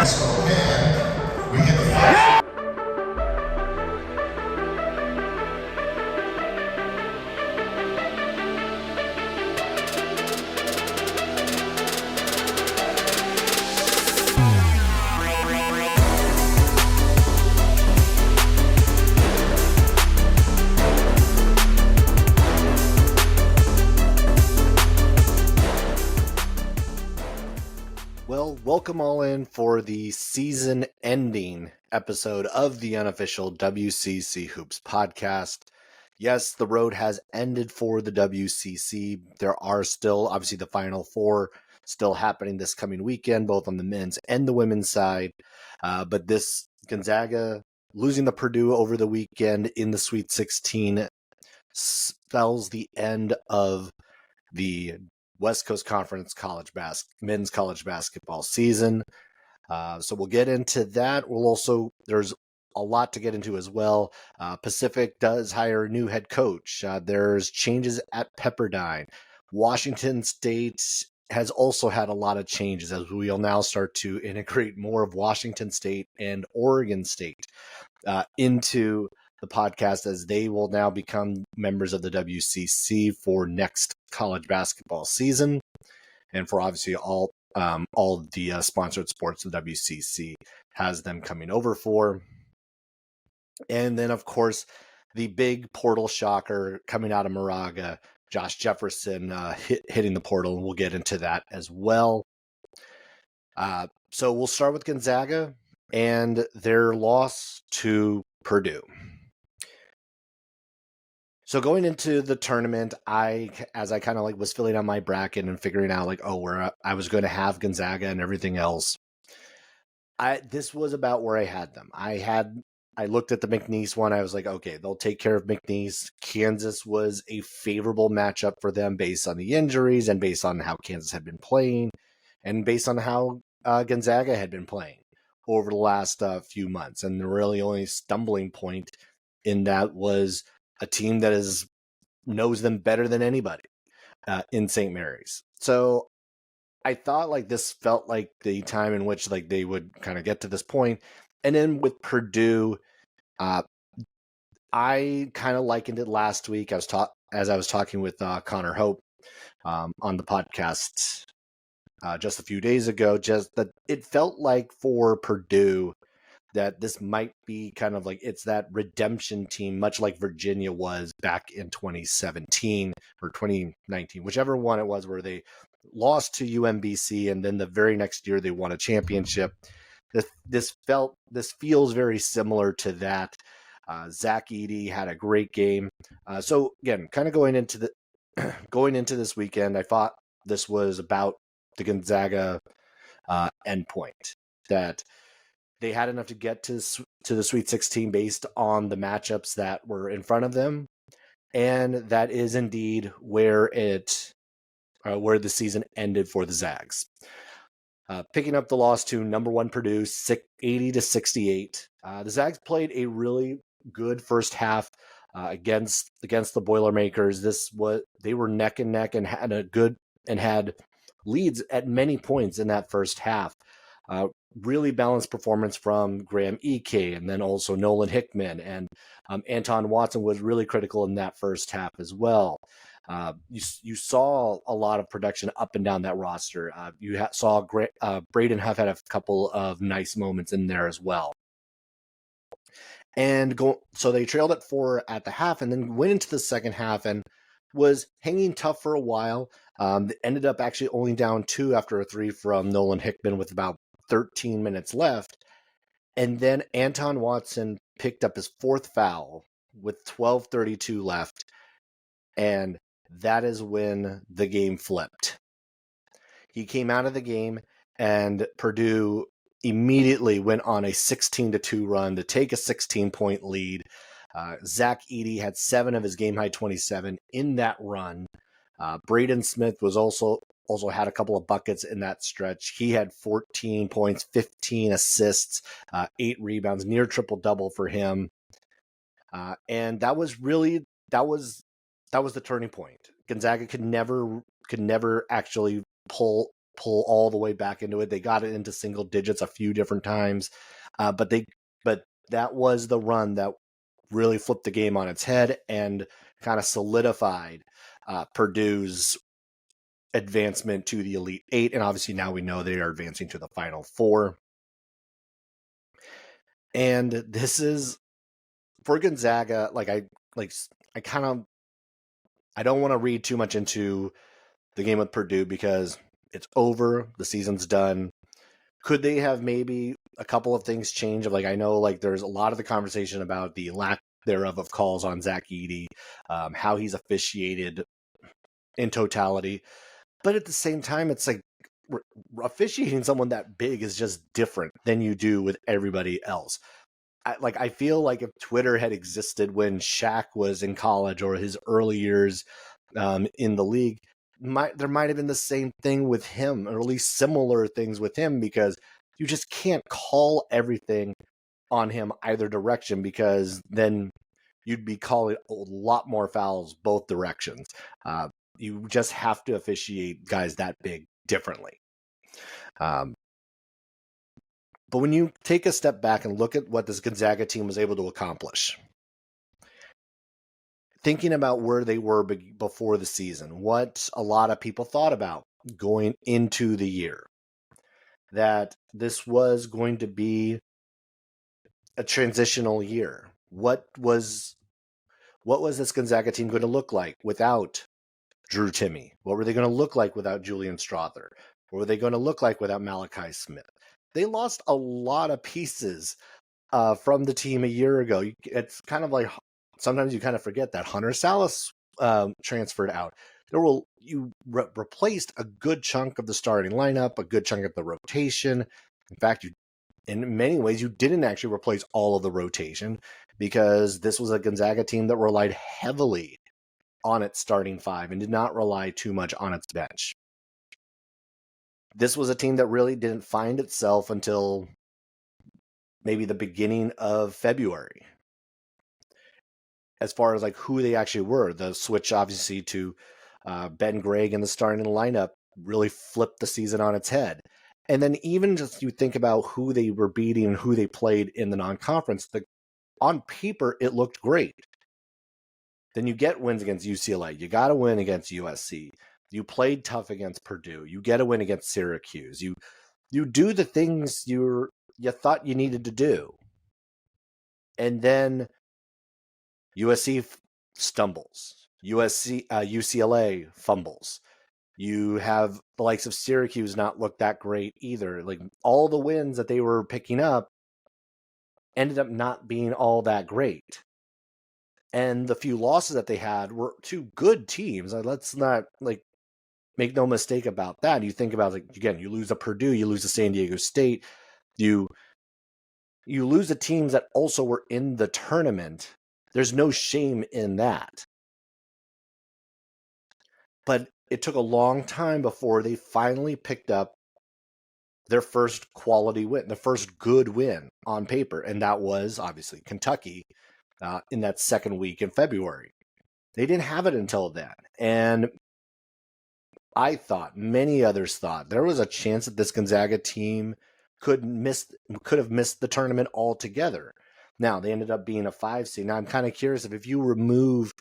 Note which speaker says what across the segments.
Speaker 1: So, and we get the flag.
Speaker 2: Well, welcome all in for the season-ending episode of the unofficial WCC Hoops podcast. Yes, the road has ended for the WCC. There are still, obviously, the Final Four still happening this coming weekend, both on the men's and the women's side. But this Gonzaga losing to Purdue over the weekend in the Sweet 16 spells the end of the West Coast Conference men's college basketball season. So we'll get into that. There's a lot to get into as well. Pacific does hire a new head coach. There's changes at Pepperdine. Washington State has also had a lot of changes as we will now start to integrate more of Washington State and Oregon State into the podcast, as they will now become members of the WCC for next college basketball season, and for obviously all the sponsored sports the WCC has them coming over for. And then, of course, the big portal shocker coming out of Moraga, Josh Jefferson hitting the portal, and we'll get into that as well. So we'll start with Gonzaga and their loss to Purdue. So going into the tournament, as I kind of was filling out my bracket and figuring out where I was going to have Gonzaga and everything else, this was about where I had them. I looked at the McNeese one. I was like, okay, they'll take care of McNeese. Kansas was a favorable matchup for them based on the injuries and based on how Kansas had been playing and based on how Gonzaga had been playing over the last few months. And the really only stumbling point in that was a team that knows them better than anybody in St. Mary's. So I thought this felt like the time in which they would kind of get to this point. And then with Purdue, I kind of likened it last week. As I was talking with Connor Hope on the podcast just a few days ago, just that it felt like for Purdue that this might be kind of it's that redemption team, much like Virginia was back in 2017 or 2019, whichever one it was, where they lost to UMBC and then the very next year they won a championship. This feels very similar to that. Zach Edey had a great game. So again, kind of going into this weekend, I thought this was about the Gonzaga endpoint, that they had enough to get to the Sweet 16 based on the matchups that were in front of them, and that is indeed where the season ended for the Zags. Picking up the loss to number one Purdue, 80-68. The Zags played a really good first half against the Boilermakers. They were neck and neck and had leads at many points in that first half. Really balanced performance from Graham Ike, and then also Nolan Hickman, and Anton Watson was really critical in that first half as well. You saw a lot of production up and down that roster. You saw Braden Huff had a couple of nice moments in there as well. So they trailed at 4 at the half, and then went into the second half and was hanging tough for a while. They ended up actually only down 2 after a 3 from Nolan Hickman with about 13 minutes left. And then Anton Watson picked up his 4th foul with 12:32 left. And that is when the game flipped. He came out of the game, and Purdue immediately went on a 16-2 run to take a 16-point lead. Zach Edey had 7 of his game-high 27 in that run. Braden Smith was also had a couple of buckets in that stretch. He had 14 points, 15 assists, 8 rebounds, near triple-double for him. And that was the turning point. Gonzaga could never actually pull pull all the way back into it. They got it into single digits a few different times, but that was the run that really flipped the game on its head and kind of solidified Purdue's advancement to the Elite Eight. And obviously now we know they are advancing to the Final Four. And this is for Gonzaga. I don't want to read too much into the game with Purdue because it's over. The season's done. Could they have maybe a couple of things change? I know there's a lot of the conversation about the lack thereof of calls on Zach Edey, how he's officiated in totality. But at the same time, it's officiating someone that big is just different than you do with everybody else. I feel like if Twitter had existed when Shaq was in college or his early years in the league, there might have been the same thing with him, or at least similar things with him, because you just can't call everything on him either direction, because then you'd be calling a lot more fouls both directions. You just have to officiate guys that big differently. But when you take a step back and look at what this Gonzaga team was able to accomplish, thinking about where they were before the season, what a lot of people thought about going into the year, that this was going to be a transitional year. What was this Gonzaga team going to look like without Drew Timme? What were they going to look like without Julian Strother? What were they going to look like without Malachi Smith? They lost a lot of pieces from the team a year ago. It's kind of like sometimes you kind of forget that Hunter Salas transferred out. You replaced a good chunk of the starting lineup, a good chunk of the rotation. In fact, in many ways, you didn't actually replace all of the rotation, because this was a Gonzaga team that relied heavily on its starting five and did not rely too much on its bench. This was a team that really didn't find itself until maybe the beginning of February, as far as who they actually were. The switch, obviously, to Ben Gregg in the starting lineup really flipped the season on its head. And then even just you think about who they were beating and who they played in the non-conference, on paper, it looked great. Then you get wins against UCLA. You got to win against USC. You played tough against Purdue. You get a win against Syracuse. You do the things you thought you needed to do. And then USC stumbles. UCLA fumbles. You have the likes of Syracuse not look that great either. All the wins that they were picking up ended up not being all that great. And the few losses that they had were to good teams. Let's not make no mistake about that. You think about again, you lose to Purdue, you lose to San Diego State, you lose to teams that also were in the tournament. There's no shame in that. But it took a long time before they finally picked up their first quality win, the first good win on paper, and that was obviously Kentucky in that second week in February. They didn't have it until then, and I thought, many others thought, there was a chance that this Gonzaga team could have missed the tournament altogether. Now, they ended up being a 5 seed. Now, I'm kind of curious if you remove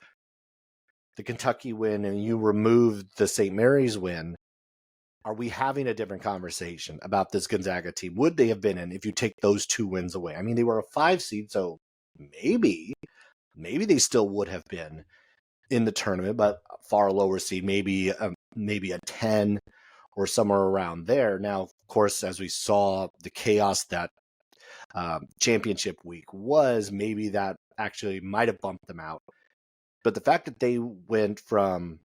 Speaker 2: the Kentucky win and you remove the St. Mary's win, are we having a different conversation about this Gonzaga team? Would they have been in if you take those two wins away? I mean, they were a 5 seed, so maybe they still would have been in the tournament, but far lower seed, maybe a 10 or somewhere around there. Now, of course, as we saw the chaos that championship week was, maybe that actually might have bumped them out. But the fact that they went from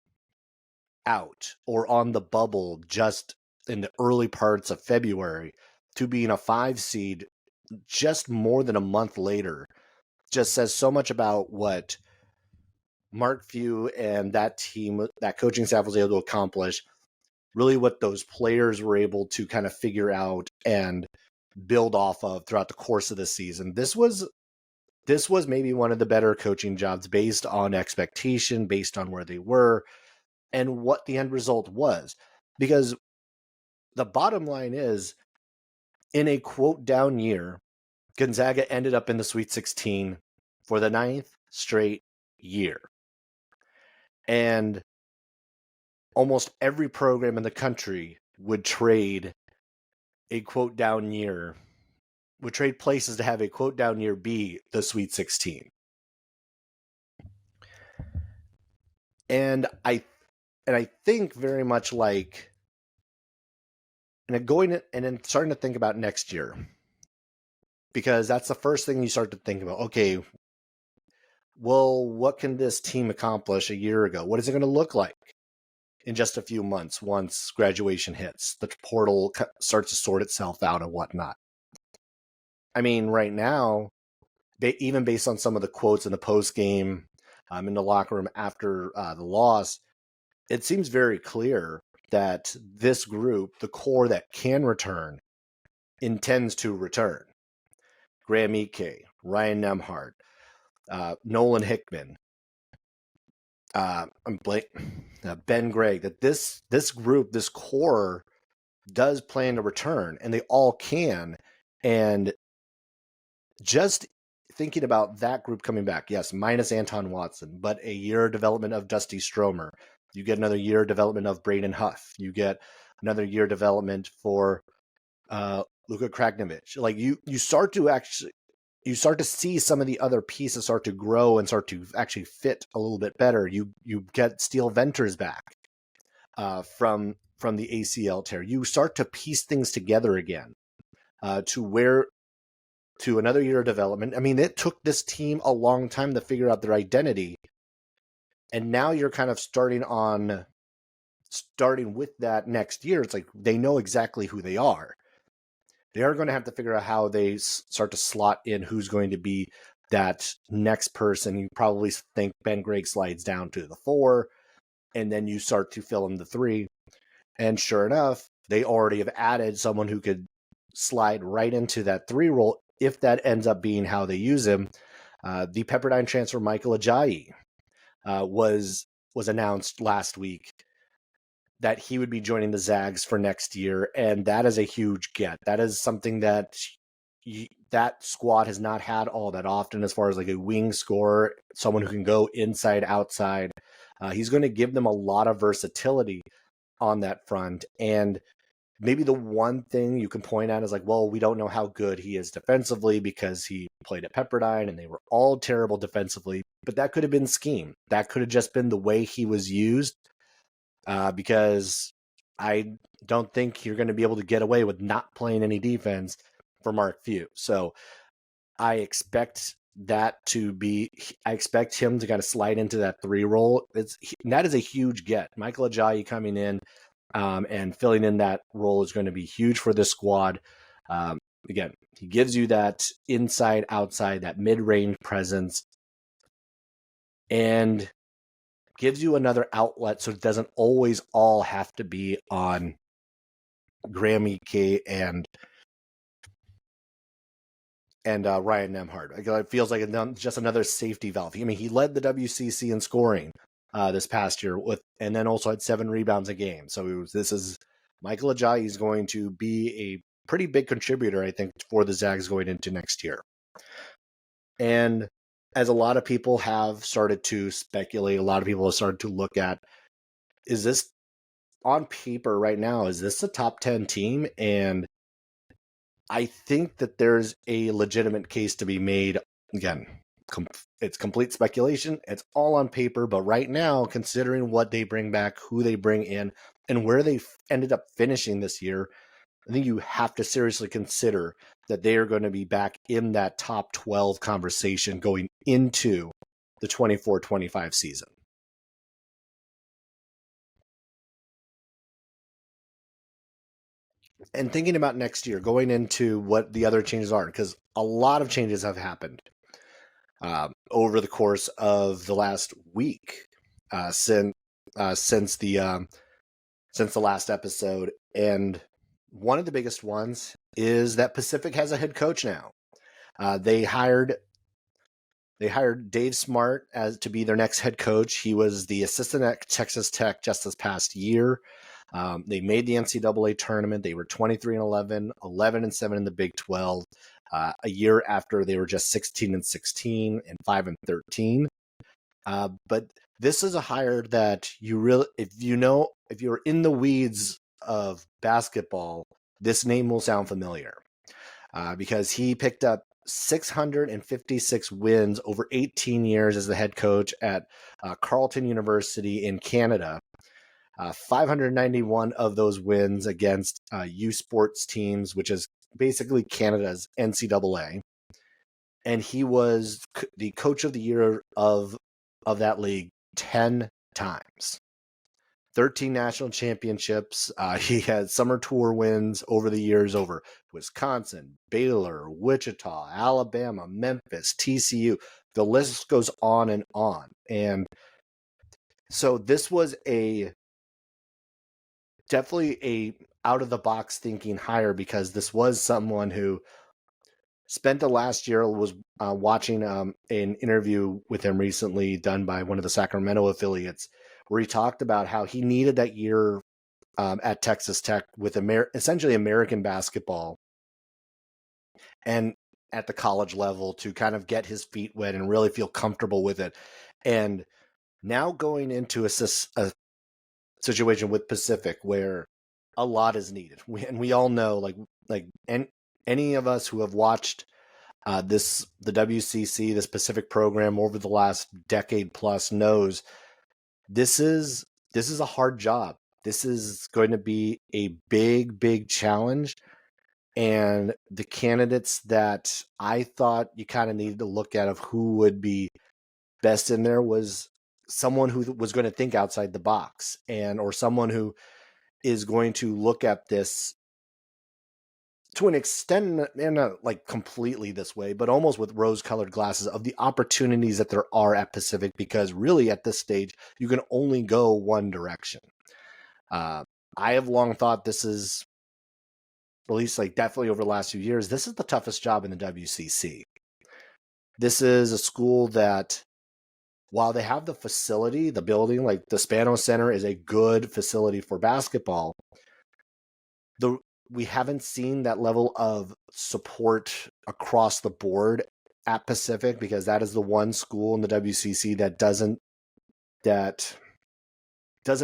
Speaker 2: out or on the bubble just in the early parts of February to being a 5 seed just more than a month later just says so much about what Mark Few and that team, that coaching staff was able to accomplish, really what those players were able to kind of figure out and build off of throughout the course of the season. This was maybe one of the better coaching jobs based on expectation, based on where they were and what the end result was. Because the bottom line is, in a quote down year, Gonzaga ended up in the Sweet 16 for the 9th straight year. And almost every program in the country would trade a quote down year, would trade places to have a quote down year be the Sweet 16. And I think very much like, and then starting to think about next year, because that's the first thing you start to think about. Okay, well, what can this team accomplish a year ago? What is it going to look like in just a few months once graduation hits, the portal starts to sort itself out and whatnot? I mean, right now, even based on some of the quotes in the post game, in the locker room after the loss, it seems very clear that this group, the core that can return, intends to return. Graham Ike, Ryan Nembhard, Nolan Hickman, Ben Gregg, that this group, this core, does plan to return, and they all can. And just thinking about that group coming back, yes, minus Anton Watson, but a year of development of Dusty Stromer. You get another year of development of Braden Huff. You get another year of development for Luka Kragnovich. Like you start to see some of the other pieces start to grow and start to actually fit a little bit better. You get Steele Venters back from the ACL tear. You start to piece things together again to another year of development. I mean, it took this team a long time to figure out their identity, and now you're kind of starting with that next year. It's like they know exactly who they are. They are going to have to figure out how they start to slot in who's going to be that next person. You probably think Ben Gregg slides down to the 4, and then you start to fill in the 3. And sure enough, they already have added someone who could slide right into that 3 role if that ends up being how they use him. The Pepperdine transfer Michael Ajayi was announced last week that he would be joining the Zags for next year, and that is a huge get. That is something that that squad has not had all that often, as far as like a wing scorer, someone who can go inside, outside. He's going to give them a lot of versatility on that front. And maybe the one thing you can point out is like, well, we don't know how good he is defensively because he played at Pepperdine and they were all terrible defensively. But that could have been scheme. That could have just been the way he was used, because I don't think you're going to be able to get away with not playing any defense for Mark Few. So I expect him to kind of slide into that 3 role. That is a huge get. Michael Ajayi coming in and filling in that role is going to be huge for this squad. Again, he gives you that inside, outside, that mid-range presence, and gives you another outlet so it doesn't always all have to be on Graham Ike and Ryan Nembhard. It feels like just another safety valve. I mean, he led the WCC in scoring this past year and then also had 7 rebounds a game. So this is Michael Ajayi is going to be a pretty big contributor, I think, for the Zags going into next year. And as a lot of people have started to speculate, a lot of people have started to look at, is this on paper right now, is this a top 10 team? And I think that there's a legitimate case to be made. Again, it's complete speculation. It's all on paper. But right now, considering what they bring back, who they bring in, and where they ended up finishing this year, I think you have to seriously consider that they are going to be back in that top 12 conversation going into the 24-25 season. And thinking about next year, going into what the other changes are, because a lot of changes have happened over the course of the last week since the last episode. And one of the biggest ones is that Pacific has a head coach now. They hired Dave Smart to be their next head coach. He was the assistant at Texas Tech just this past year. They made the NCAA tournament. They were 23-11, 11-7 in the Big 12. A year after they were just 16-16 and 5-13. But this is a hire that you really, if you're in the weeds of basketball, this name will sound familiar because he picked up 656 wins over 18 years as the head coach at Carleton University in Canada. 591 of those wins against U Sports teams, which is basically Canada's NCAA. And he was the coach of the year of that league 10 times. 13 national championships. He had summer tour wins over the years over Wisconsin, Baylor, Wichita, Alabama, Memphis, TCU. The list goes on and on. And so this was definitely a out of the box thinking hire, because this was someone who spent the last year, was watching an interview with him recently done by one of the Sacramento affiliates, where he talked about how he needed that year at Texas Tech with essentially American basketball and at the college level to kind of get his feet wet and really feel comfortable with it. And now going into a situation with Pacific where a lot is needed. We all know, and any of us who have watched the WCC, this Pacific program over the last decade plus knows this is a hard job. This is going to be a big challenge. And the candidates that I thought you kind of needed to look at of who would be best in there was someone who was going to think outside the box, or someone who is going to look at this to an extent, and not like completely this way, but almost with rose-colored glasses of the opportunities that there are at Pacific, because really at this stage, you can only go one direction. I have long thought this is, at least definitely over the last few years, this is the toughest job in the WCC. This is a school that, while they have the facility, the building, like the Spano Center is a good facility for basketball, we haven't seen that level of support across the board at Pacific, because that is the one school in the WCC that doesn't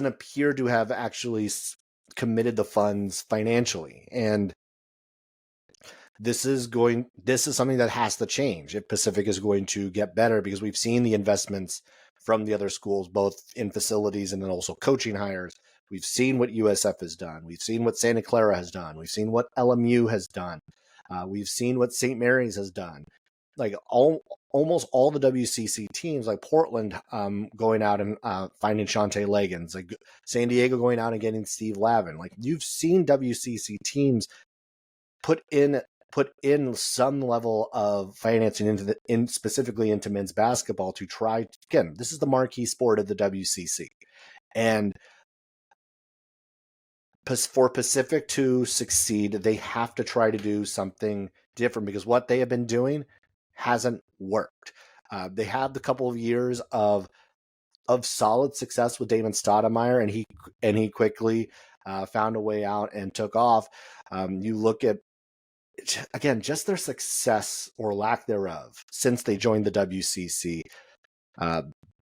Speaker 2: appear to have actually committed the funds financially. And this is something that has to change if Pacific is going to get better, because we've seen the investments from the other schools, both in facilities and then also coaching hires. We've seen what USF has done. We've seen what Santa Clara has done. We've seen what LMU has done. We've seen what St. Mary's has done. Almost all the WCC teams, like Portland going out and finding Shante Legans, like San Diego going out and getting Steve Lavin. Like, you've seen WCC teams put in some level of financing specifically into men's basketball to try. Again, this is the marquee sport of the WCC, and for Pacific to succeed, they have to try to do something different, because what they have been doing hasn't worked. They had the couple of years of solid success with Damon Stoudemire, and he quickly found a way out and took off. You look at, again, just their success or lack thereof since they joined the WCC.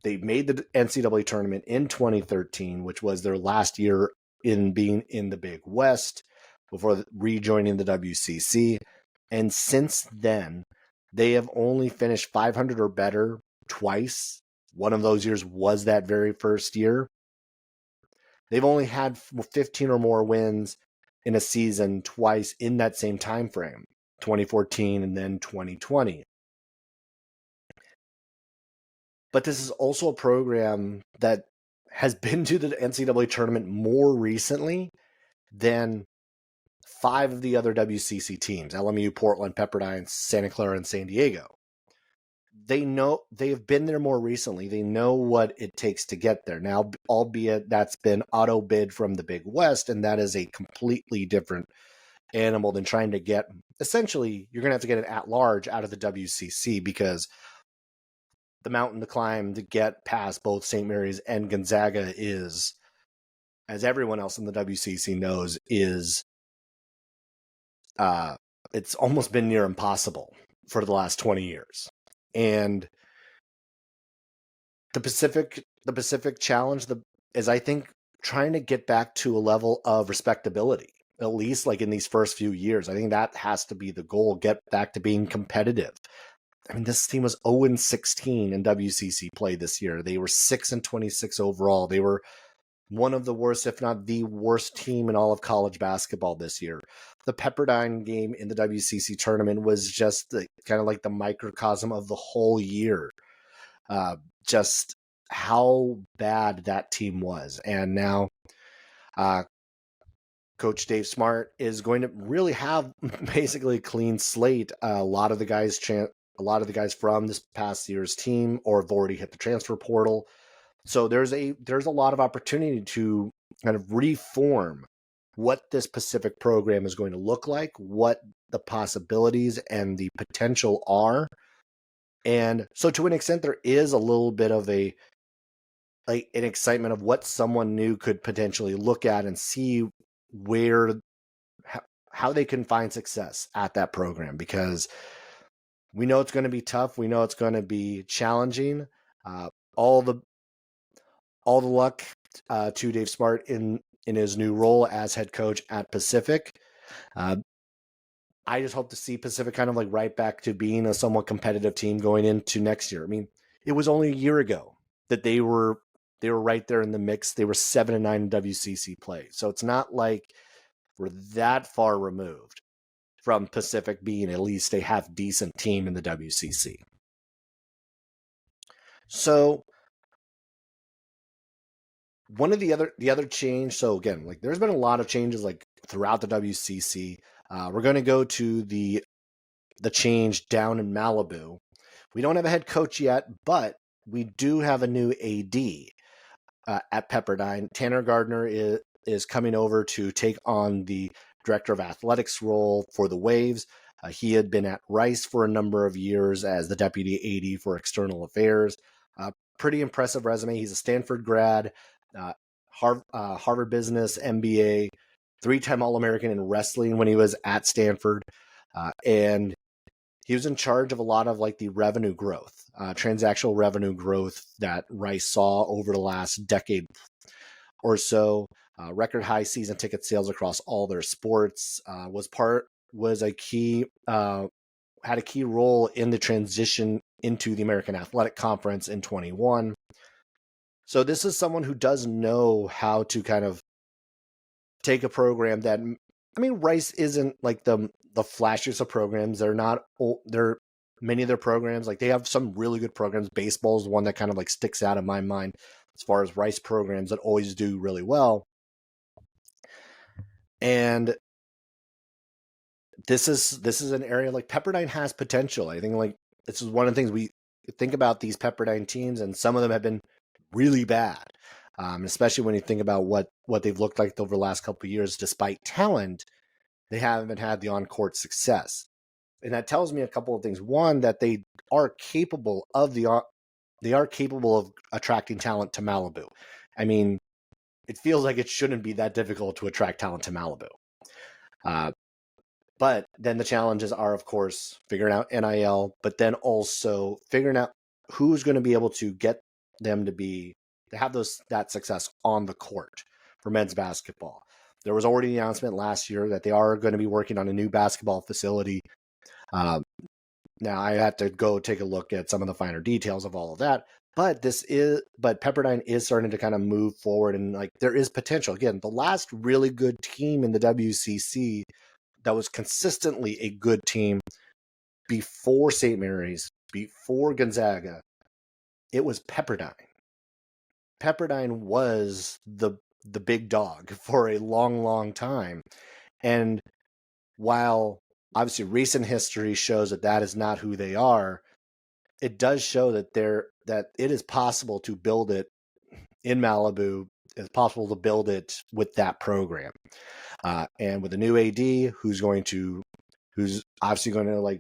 Speaker 2: They made the NCAA tournament in 2013, which was their last year in being in the Big West before rejoining the WCC. And since then, they have only finished 500 or better twice. One of those years was that very first year. They've only had 15 or more wins in a season twice in that same time frame, 2014 and then 2020. But this is also a program that has been to the NCAA tournament more recently than 5 of the other WCC teams: LMU, Portland, Pepperdine, Santa Clara, and San Diego. They've been there more recently. They know what it takes to get there. Now, albeit that's been auto bid from the Big West, and that is a completely different animal than trying to get, essentially, you're going to have to get an at-large out of the WCC, because the mountain to climb to get past both St. Mary's and Gonzaga is as everyone else in the WCC knows, is it's almost been near impossible for the last 20 years. And the Pacific Challenge is, I think, trying to get back to a level of respectability, at least like in these first few years. I think that has to be the goal, get back to being competitive. I mean, this team was 0-16 in WCC play this year. They were 6-26 overall. They were one of the worst, if not the worst team in all of college basketball this year. The Pepperdine game in the WCC tournament was just kind of like the microcosm of the whole year. Just how bad that team was. And now Coach Dave Smart is going to really have basically a clean slate. A lot of the guys from this past year's team or have already hit the transfer portal. So there's a lot of opportunity to kind of reform what this Pacific program is going to look like, what the possibilities and the potential are. And so to an extent, there is a little bit of an excitement of what someone new could potentially look at and see how they can find success at that program, because we know it's going to be tough. We know it's going to be challenging. All the luck to Dave Smart in his new role as head coach at Pacific. I just hope to see Pacific kind of like right back to being a somewhat competitive team going into next year. I mean, it was only a year ago that they were right there in the mix. They were 7-9 in WCC play. So it's not like we're that far removed from Pacific being at least a half decent team in the WCC. So one of the other change. So again, like there's been a lot of changes like throughout the WCC. We're going to go to the change down in Malibu. We don't have a head coach yet, but we do have a new AD at Pepperdine. Tanner Gardner is coming over to take on the director of athletics role for the Waves. He had been at Rice for a number of years as the deputy AD for external affairs. Pretty impressive resume. He's a Stanford grad, Harvard Business MBA, 3-time All-American in wrestling when he was at Stanford. And he was in charge of a lot of like the revenue growth, transactional revenue growth that Rice saw over the last decade or so. Record high season ticket sales across all their sports. Had a key role in the transition into the American Athletic Conference in 21. So this is someone who does know how to kind of take a program that, I mean, Rice isn't like the flashiest of programs. Many of their programs, like they have some really good programs. Baseball is one that kind of like sticks out in my mind as far as Rice programs that always do really well. And this is an area like Pepperdine has potential. I think like this is one of the things we think about these Pepperdine teams, and some of them have been really bad, especially when you think about what they've looked like over the last couple of years. Despite talent, they haven't had the on-court success, and that tells me a couple of things. One, that they are capable of attracting talent to Malibu. I mean, it feels like it shouldn't be that difficult to attract talent to Malibu. But then the challenges are, of course, figuring out NIL, but then also figuring out who's going to be able to get them to have that success on the court for men's basketball. There was already an announcement last year that they are going to be working on a new basketball facility. Now I had to go take a look at some of the finer details of all of that, but Pepperdine is starting to kind of move forward, and like there is potential. Again, the last really good team in the WCC that was consistently a good team before St. Mary's, before Gonzaga, it was Pepperdine. Pepperdine was the big dog for a long, long time. And while obviously recent history shows that is not who they are, it does show that it is possible to build it in Malibu. It's possible to build it with that program. And with a new AD who's obviously going to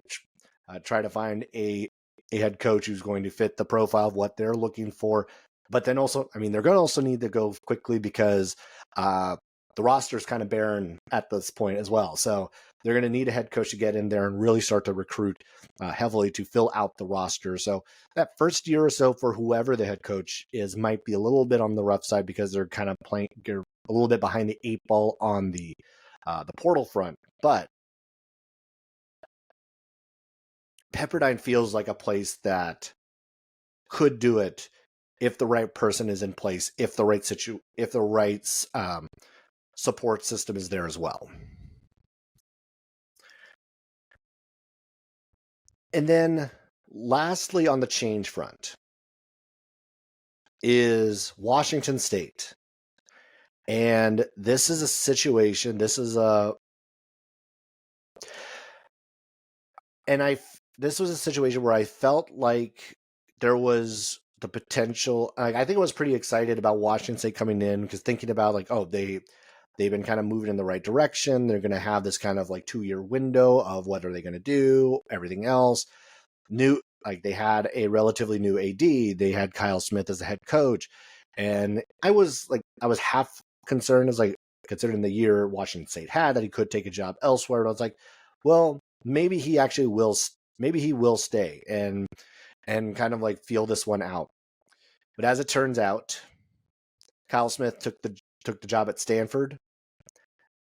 Speaker 2: try to find a head coach who's going to fit the profile of what they're looking for. But then also, I mean, they're going to also need to go quickly because the roster is kind of barren at this point as well. So they're going to need a head coach to get in there and really start to recruit heavily to fill out the roster. So that first year or so for whoever the head coach is might be a little bit on the rough side because they're kind of playing a little bit behind the 8 ball on the portal front. But Pepperdine feels like a place that could do it if the right person is in place, if the right support system is there as well. And then lastly on the change front is Washington State. And this is a situation, this was a situation where I felt like there was the potential. I think I was pretty excited about Washington State coming in because thinking about like, oh, they've been kind of moving in the right direction. They're going to have this kind of like 2-year window of what are they going to do, everything else. Like they had a relatively new AD. They had Kyle Smith as the head coach. And I was half concerned as like considering the year Washington State had that he could take a job elsewhere. But I was like, well, maybe he will stay and kind of like feel this one out. But as it turns out, Kyle Smith took the job at Stanford,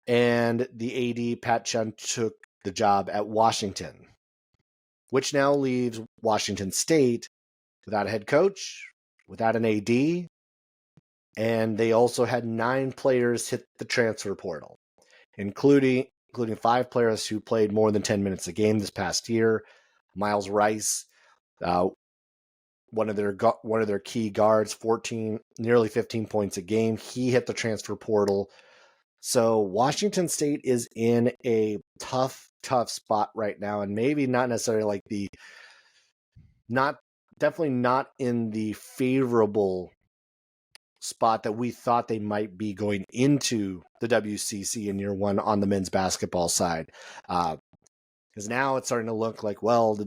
Speaker 2: and the AD Pat Chun took the job at Washington, which now leaves Washington State without a head coach, without an AD, and they also had 9 players hit the transfer portal, including 5 players who played more than 10 minutes a game this past year. Miles Rice, one of their key guards, nearly 15 points a game. He hit the transfer portal. So Washington State is in a tough spot right now, and maybe not necessarily like definitely not in the favorable spot that we thought they might be going into the WCC in year one on the men's basketball side. Because now it's starting to look like, well,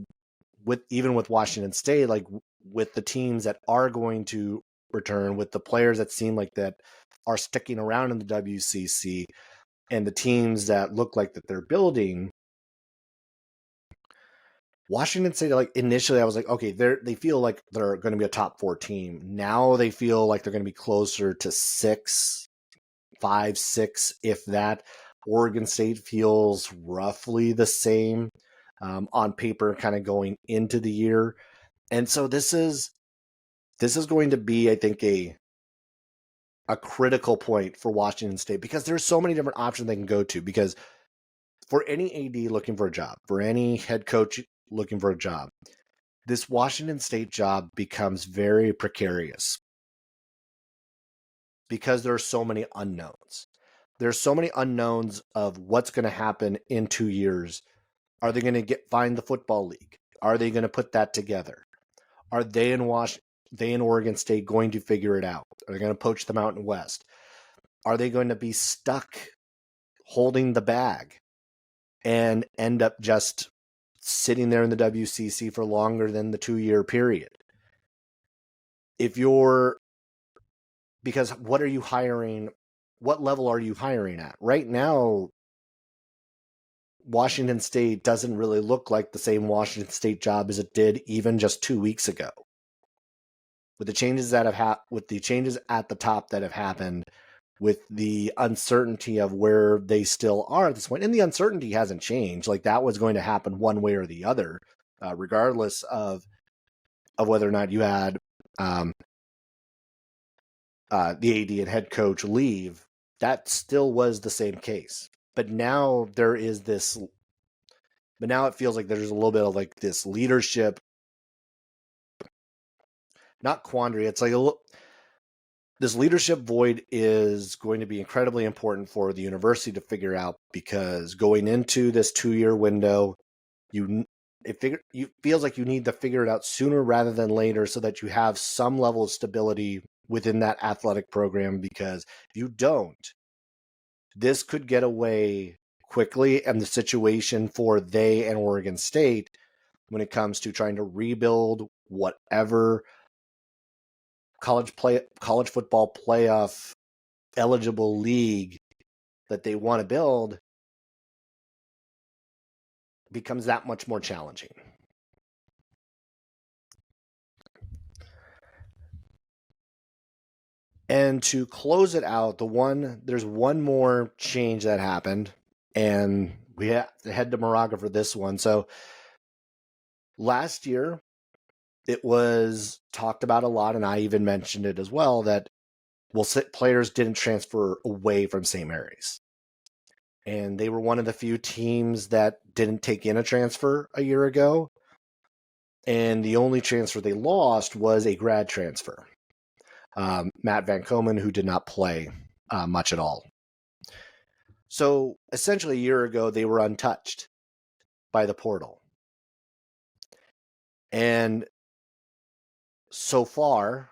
Speaker 2: even with Washington State, like with the teams that are going to return, with the players that seem like that are sticking around in the WCC, and the teams that look like that they're building, Washington State, like initially I was like, okay, they feel like they're going to be a top 4 team. Now they feel like they're going to be closer to 5, 6, if that. Oregon State feels roughly the same on paper kind of going into the year. And so this is going to be, I think, a critical point for Washington State because there's so many different options they can go to. Because for any AD looking for a job, for any head coach looking for a job, this Washington State job becomes very precarious because there are so many unknowns. There's so many unknowns of what's going to happen in 2 years. Are they going to find the football league? Are they going to put that together? Are they in Oregon State going to figure it out? Are they going to poach the Mountain West? Are they going to be stuck holding the bag and end up just sitting there in the WCC for longer than the 2-year period? Because what are you hiring? What level are you hiring at? Right now, Washington State doesn't really look like the same Washington State job as it did even just 2 weeks ago. With the changes with the changes at the top that have happened, with the uncertainty of where they still are at this point, and the uncertainty hasn't changed. Like that was going to happen one way or the other, regardless of whether or not you had the AD and head coach leave. That still was the same case. But now there is this. But now it feels like there's a little bit of like this leadership, not quandary. It's like this leadership void is going to be incredibly important for the university to figure out, because going into this 2-year window, it feels like you need to figure it out sooner rather than later so that you have some level of stability within that athletic program. Because if you don't, this could get away quickly, and the situation for they and Oregon State when it comes to trying to rebuild whatever college football playoff eligible league that they want to build becomes that much more challenging. And to close it out, there's one more change that happened, and we have to head to Moraga for this one. So last year, it was talked about a lot, and I even mentioned it as well, that players didn't transfer away from St. Mary's. And they were one of the few teams that didn't take in a transfer a year ago. And the only transfer they lost was a grad transfer. Matt Van Komen, who did not play much at all. So essentially a year ago, they were untouched by the portal. And so far,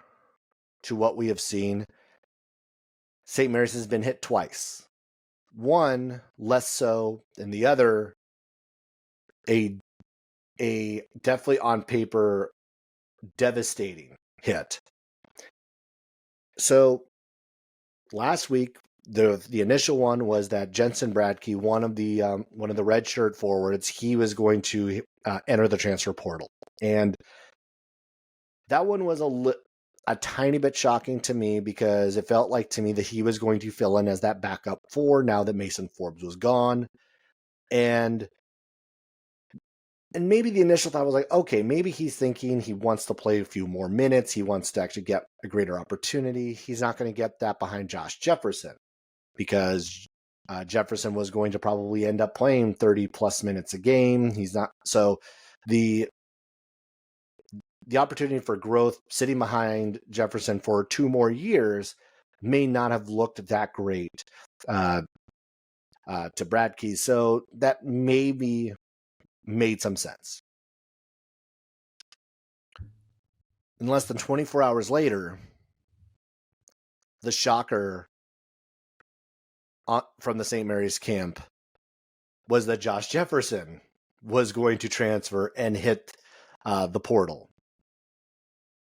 Speaker 2: to what we have seen, St. Mary's has been hit twice. One less so than the other, a definitely on paper devastating hit. So last week, the initial one was that Jensen Bradkey, one of the redshirt forwards, he was going to enter the transfer portal, and that one was a tiny bit shocking to me because it felt like to me that he was going to fill in as that backup four now that Mason Forbes was gone, and maybe the initial thought was like, okay, maybe he's thinking he wants to play a few more minutes. He wants to actually get a greater opportunity. He's not going to get that behind Josh Jefferson because Jefferson was going to probably end up playing 30 plus minutes a game. He's not. So the opportunity for growth sitting behind Jefferson for 2 more years may not have looked that great to Bradkey. So that maybe made some sense. And less than 24 hours later, the shocker from the St. Mary's camp was that Josh Jefferson was going to transfer and hit the portal.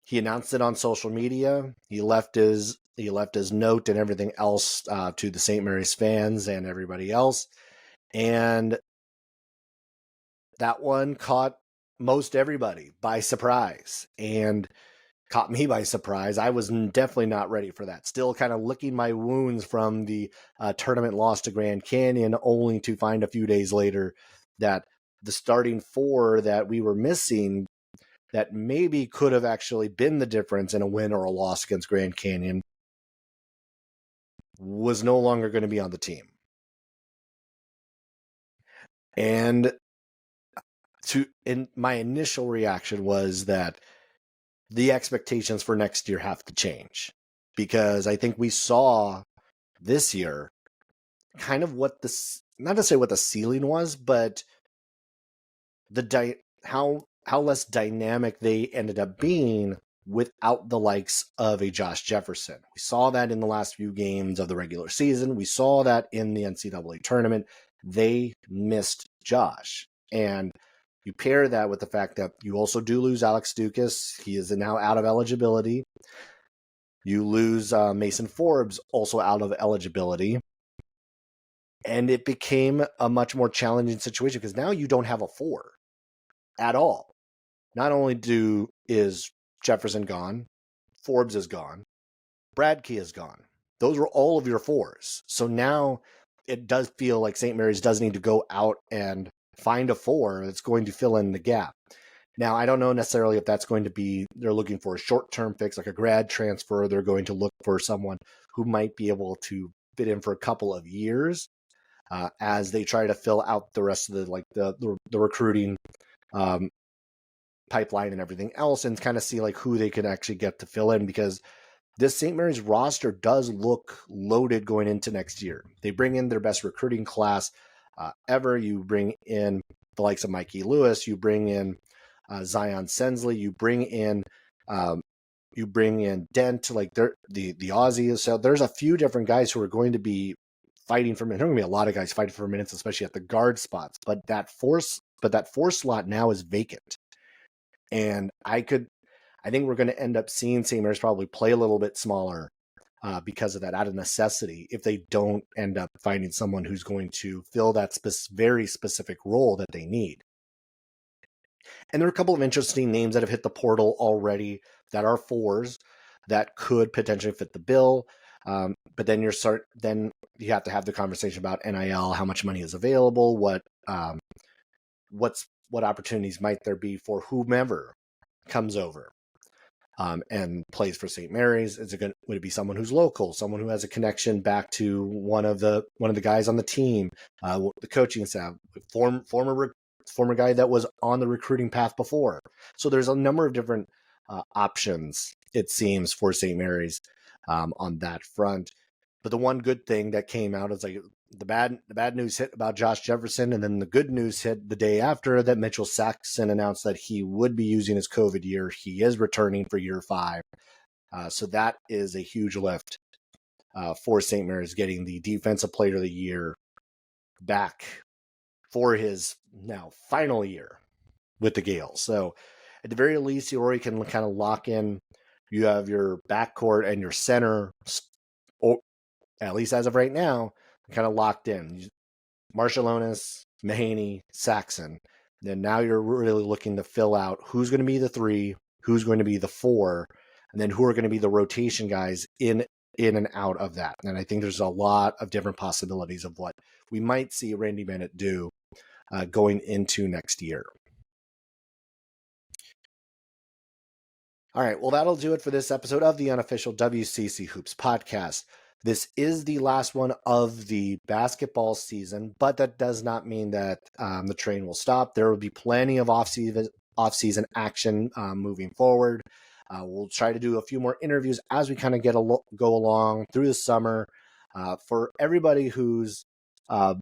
Speaker 2: He announced it on social media. He left his note and everything else to the St. Mary's fans and everybody else. And that one caught most everybody by surprise and caught me by surprise. I was definitely not ready for that. Still kind of licking my wounds from the tournament loss to Grand Canyon, only to find a few days later that the starting 4 that we were missing that maybe could have actually been the difference in a win or a loss against Grand Canyon was no longer going to be on the team. And my initial reaction was that the expectations for next year have to change, because I think we saw this year kind of not to say what the ceiling was, but how less dynamic they ended up being without the likes of a Josh Jefferson. We saw that in the last few games of the regular season. We saw that in the NCAA tournament. They missed Josh. And you pair that with the fact that you also do lose Alex Dukas. He is now out of eligibility. You lose Mason Forbes, also out of eligibility. And it became a much more challenging situation because now you don't have a 4 at all. Not only is Jefferson gone, Forbes is gone, Bradkey is gone. Those were all of your 4s. So now it does feel like St. Mary's does need to go out and find a 4 that's going to fill in the gap. Now, I don't know necessarily if that's going to be, they're looking for a short-term fix, like a grad transfer. They're going to look for someone who might be able to fit in for a couple of years as they try to fill out the rest of the recruiting pipeline and everything else, and kind of see like who they can actually get to fill in, because this St. Mary's roster does look loaded going into next year. They bring in their best recruiting class ever. You bring in the likes of Mikey Lewis. You bring in Zion Sensley. You bring in Dent, like the Aussies. So there's a few different guys who are going to be fighting for minutes. There's going to be a lot of guys fighting for minutes, especially at the guard spots. But that 4 slot now is vacant. And I I think we're going to end up seeing St. Mary's probably play a little bit smaller because of that, out of necessity, if they don't end up finding someone who's going to fill that very specific role that they need. And there are a couple of interesting names that have hit the portal already that are fours that could potentially fit the bill. But then then you have to have the conversation about NIL, how much money is available, what opportunities might there be for whomever comes over and plays for St. Mary's. Would it be someone who's local, someone who has a connection back to one of the guys on the team, the coaching staff, former guy that was on the recruiting path before? So there's a number of different options, it seems, for St. Mary's on that front. But the one good thing that came out is like the bad news hit about Josh Jefferson, and then the good news hit the day after that Mitchell Saxon announced that he would be using his COVID year. He is returning for year 5. So that is a huge lift for St. Mary's, getting the Defensive Player of the Year back for his now final year with the Gales. So at the very least, you already can kind of lock in. You have your backcourt and your center, or at least as of right now, kind of locked in. Marshallonis, Mahaney, Saxon. Then now you're really looking to fill out who's going to be the 3, who's going to be the 4, and then who are going to be the rotation guys in and out of that. And I think there's a lot of different possibilities of what we might see Randy Bennett do going into next year. All right, well, that'll do it for this episode of the unofficial WCC Hoops podcast. This is the last one of the basketball season, but that does not mean that the train will stop. There will be plenty of off-season action moving forward. We'll try to do a few more interviews as we kind of go along through the summer. For everybody who's been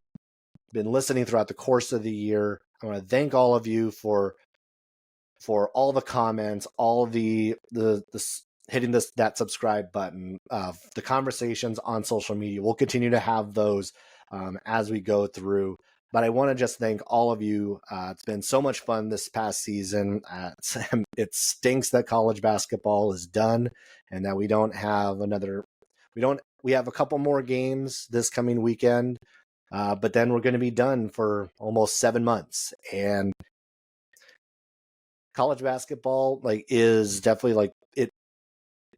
Speaker 2: listening throughout the course of the year, I want to thank all of you for all the comments, all the hitting that subscribe button, the conversations on social media. We'll continue to have those as we go through. But I want to just thank all of you. It's been so much fun this past season. It stinks that college basketball is done and that we don't have we have a couple more games this coming weekend, but then we're going to be done for almost 7 months. And college basketball is definitely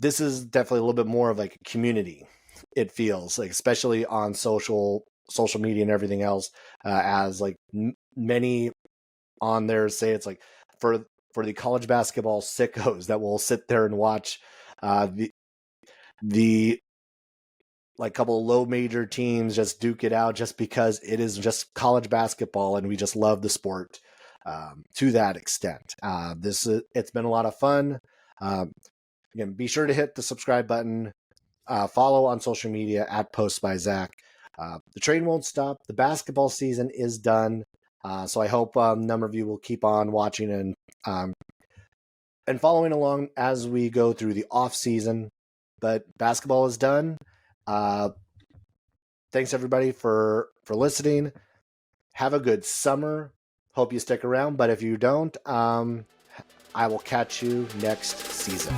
Speaker 2: this is definitely a little bit more of a community. It feels like, especially on social media and everything else, as many on there say, it's for the college basketball sickos that will sit there and watch the couple of low major teams just duke it out just because it is just college basketball and we just love the sport to that extent. It's been a lot of fun. Again, be sure to hit the subscribe button, follow on social media at Post by Zach. The train won't stop. The basketball season is done. So I hope a number of you will keep on watching and following along as we go through the off season. But basketball is done. Thanks everybody for listening. Have a good summer. Hope you stick around. But if you don't, I will catch you next season.